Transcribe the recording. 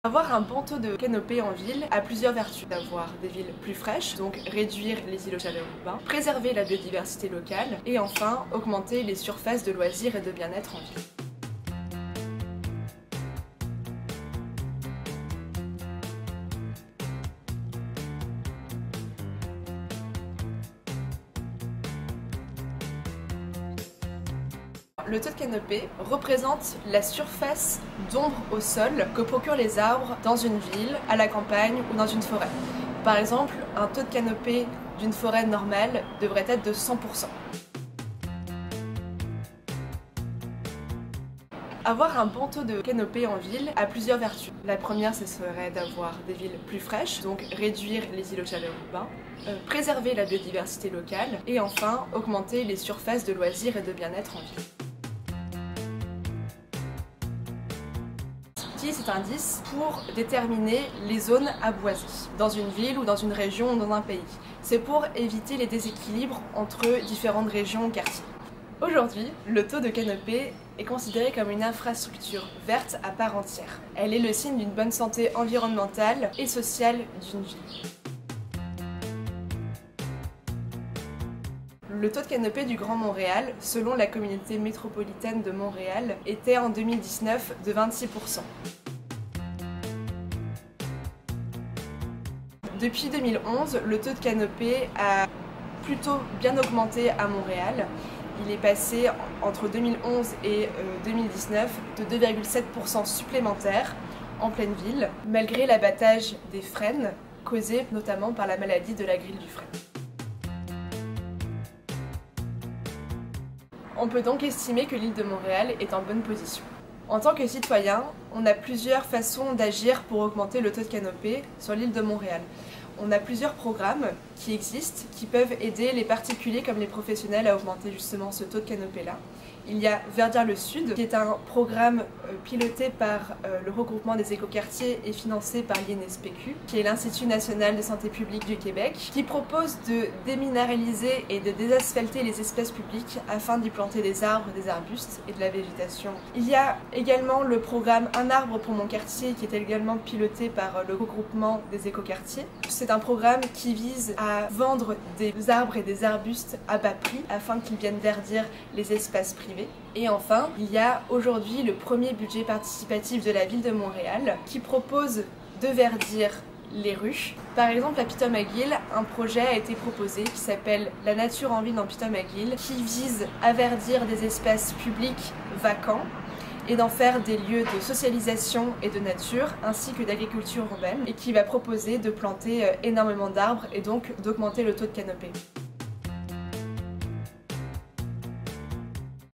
Avoir un bon taux de canopée en ville a plusieurs vertus. D'avoir des villes plus fraîches, donc réduire les îlots chaleur urbains, préserver la biodiversité locale et enfin augmenter les surfaces de loisirs et de bien-être en ville. Le taux de canopée représente la surface d'ombre au sol que procurent les arbres dans une ville, à la campagne ou dans une forêt. Par exemple, un taux de canopée d'une forêt normale devrait être de 100%. Avoir un bon taux de canopée en ville a plusieurs vertus. La première, ce serait d'avoir des villes plus fraîches, donc réduire les îlots chaleur urbains, préserver la biodiversité locale et enfin augmenter les surfaces de loisirs et de bien-être en ville. Cet indice pour déterminer les zones à boiser dans une ville ou dans une région ou dans un pays. C'est pour éviter les déséquilibres entre différentes régions ou quartiers. Aujourd'hui, le taux de canopée est considéré comme une infrastructure verte à part entière. Elle est le signe d'une bonne santé environnementale et sociale d'une ville. Le taux de canopée du Grand Montréal, selon la communauté métropolitaine de Montréal, était en 2019 de 26%. Depuis 2011, le taux de canopée a plutôt bien augmenté à Montréal. Il est passé entre 2011 et 2019 de 2,7% supplémentaires en pleine ville, malgré l'abattage des frênes causé notamment par la maladie de la grille du frêne. On peut donc estimer que l'île de Montréal est en bonne position. En tant que citoyen, on a plusieurs façons d'agir pour augmenter le taux de canopée sur l'île de Montréal. On a plusieurs programmes qui existent, qui peuvent aider les particuliers comme les professionnels à augmenter justement ce taux de canopée-là. Il y a Verdir le Sud, qui est un programme piloté par le regroupement des écoquartiers et financé par l'INSPQ, qui est l'Institut national de santé publique du Québec, qui propose de déminéraliser et de désasphalter les espaces publics afin d'y planter des arbres, des arbustes et de la végétation. Il y a également le programme Un arbre pour mon quartier, qui est également piloté par le regroupement des écoquartiers. C'est un programme qui vise à vendre des arbres et des arbustes à bas prix afin qu'ils viennent verdir les espaces privés. Et enfin, il y a aujourd'hui le premier budget participatif de la ville de Montréal qui propose de verdir les rues. Par exemple, à Piton-McGill, un projet a été proposé qui s'appelle La nature en ville dans Piton-McGill, qui vise à verdir des espaces publics vacants et d'en faire des lieux de socialisation et de nature, ainsi que d'agriculture urbaine, et qui va proposer de planter énormément d'arbres et donc d'augmenter le taux de canopée.